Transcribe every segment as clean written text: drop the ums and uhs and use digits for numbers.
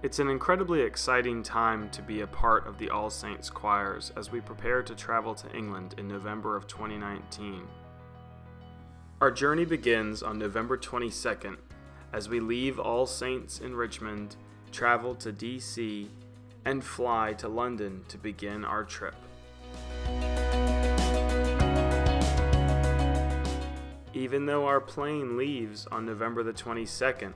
It's an incredibly exciting time to be a part of the All Saints choirs as we prepare to travel to England in November of 2019. Our journey begins on November 22nd as we leave All Saints in Richmond, travel to DC, and fly to London to begin our trip. Even though our plane leaves on November the 22nd,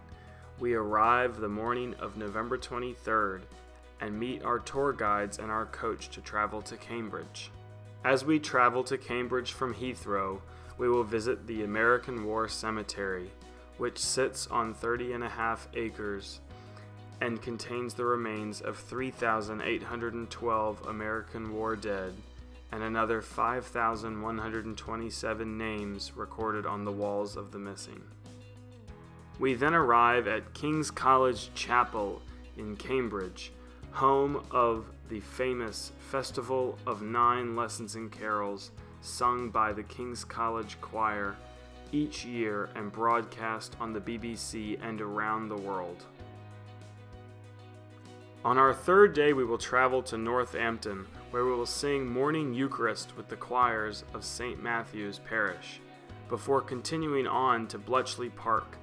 we arrive the morning of November 23rd and meet our tour guides and our coach to travel to Cambridge. As we travel to Cambridge from Heathrow, we will visit the American War Cemetery, which sits on 30.5 acres and contains the remains of 3,812 American war dead and another 5,127 names recorded on the walls of the missing. We then arrive at King's College Chapel in Cambridge, home of the famous Festival of 9 Lessons and Carols sung by the King's College Choir each year and broadcast on the BBC and around the world. On our third day, we will travel to Northampton, where we will sing Morning Eucharist with the choirs of St. Matthew's Parish, before continuing on to Bletchley Park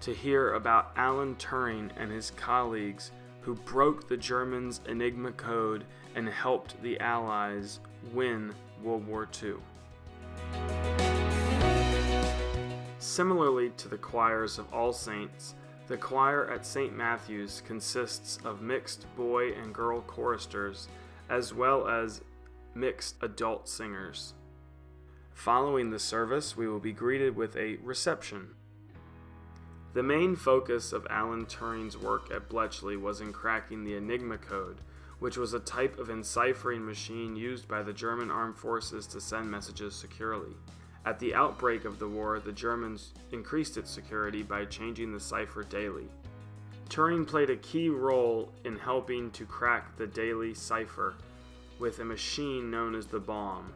to hear about Alan Turing and his colleagues who broke the Germans' Enigma code and helped the Allies win World War II. Similarly to the choirs of All Saints, the choir at St. Matthew's consists of mixed boy and girl choristers, as well as mixed adult singers. Following the service, we will be greeted with a reception. The main focus of Alan Turing's work at Bletchley was in cracking the Enigma code, which was a type of enciphering machine used by the German armed forces to send messages securely. At the outbreak of the war, the Germans increased its security by changing the cipher daily. Turing played a key role in helping to crack the daily cipher with a machine known as the bomb,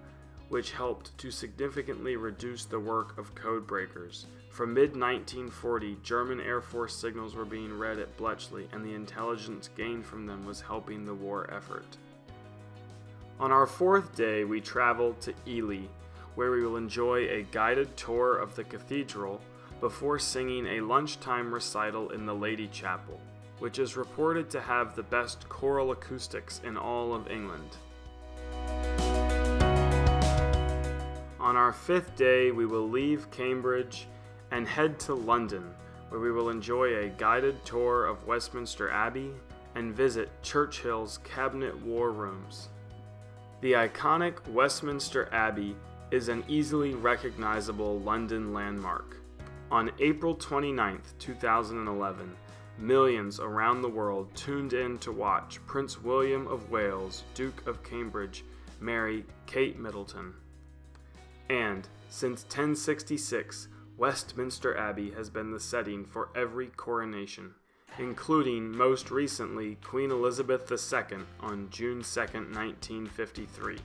which helped to significantly reduce the work of code breakers. From mid-1940, German Air Force signals were being read at Bletchley, and the intelligence gained from them was helping the war effort. On our fourth day, we traveled to Ely, where we will enjoy a guided tour of the cathedral before singing a lunchtime recital in the Lady Chapel, which is reported to have the best choral acoustics in all of England. On our fifth day, we will leave Cambridge and head to London, where we will enjoy a guided tour of Westminster Abbey and visit Churchill's Cabinet War Rooms. The iconic Westminster Abbey is an easily recognizable London landmark. On April 29, 2011, millions around the world tuned in to watch Prince William of Wales, Duke of Cambridge, marry Kate Middleton. And since 1066, Westminster Abbey has been the setting for every coronation, including most recently Queen Elizabeth II on June 2, 1953.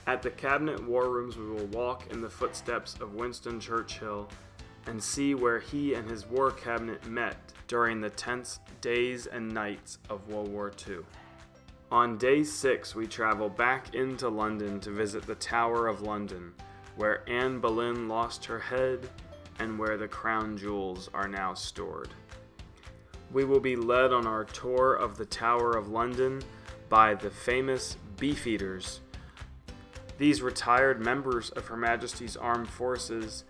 At the Cabinet War Rooms, we will walk in the footsteps of Winston Churchill and see where he and his war cabinet met during the tense days and nights of World War II. On day 6, we travel back into London to visit the Tower of London, where Anne Boleyn lost her head and where the crown jewels are now stored. We will be led on our tour of the Tower of London by the famous Beefeaters. These retired members of Her Majesty's Armed Forces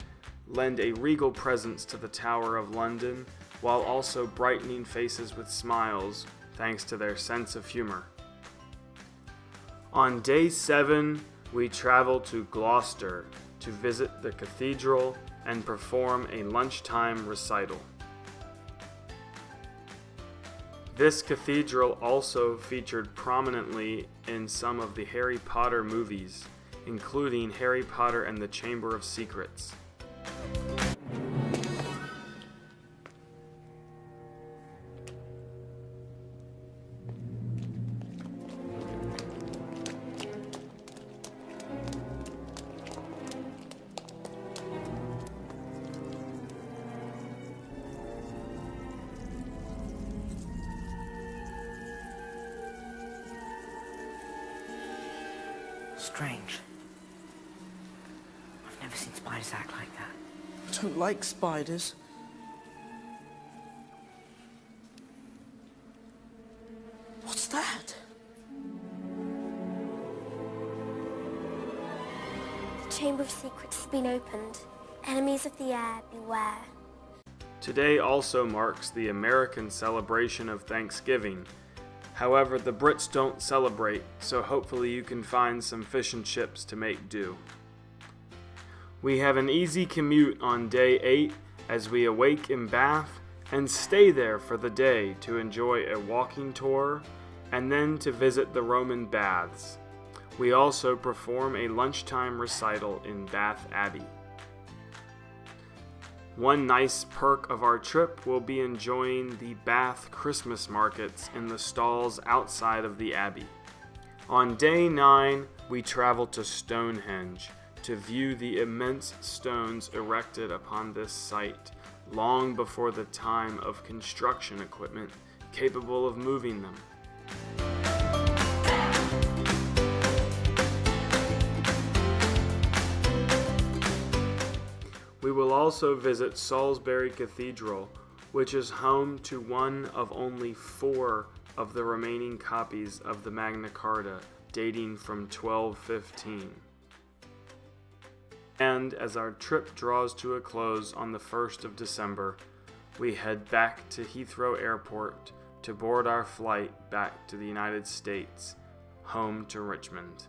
lend a regal presence to the Tower of London while also brightening faces with smiles thanks to their sense of humor. On day 7, we travel to Gloucester to visit the cathedral and perform a lunchtime recital. This cathedral also featured prominently in some of the Harry Potter movies, including Harry Potter and the Chamber of Secrets. Strange. I've never seen spiders act like that. I don't like spiders. What's that? The Chamber of Secrets has been opened. Enemies of the air, beware. Today also marks the American celebration of Thanksgiving. However, the Brits don't celebrate, so hopefully you can find some fish and chips to make do. We have an easy commute on day 8 as we awake in Bath and stay there for the day to enjoy a walking tour and then to visit the Roman baths. We also perform a lunchtime recital in Bath Abbey. One nice perk of our trip will be enjoying the Bath Christmas markets in the stalls outside of the Abbey. On day 9, we travel to Stonehenge to view the immense stones erected upon this site long before the time of construction equipment capable of moving them. We will also visit Salisbury Cathedral, which is home to one of only 4 of the remaining copies of the Magna Carta dating from 1215. And as our trip draws to a close on the 1st of December, we head back to Heathrow Airport to board our flight back to the United States, home to Richmond.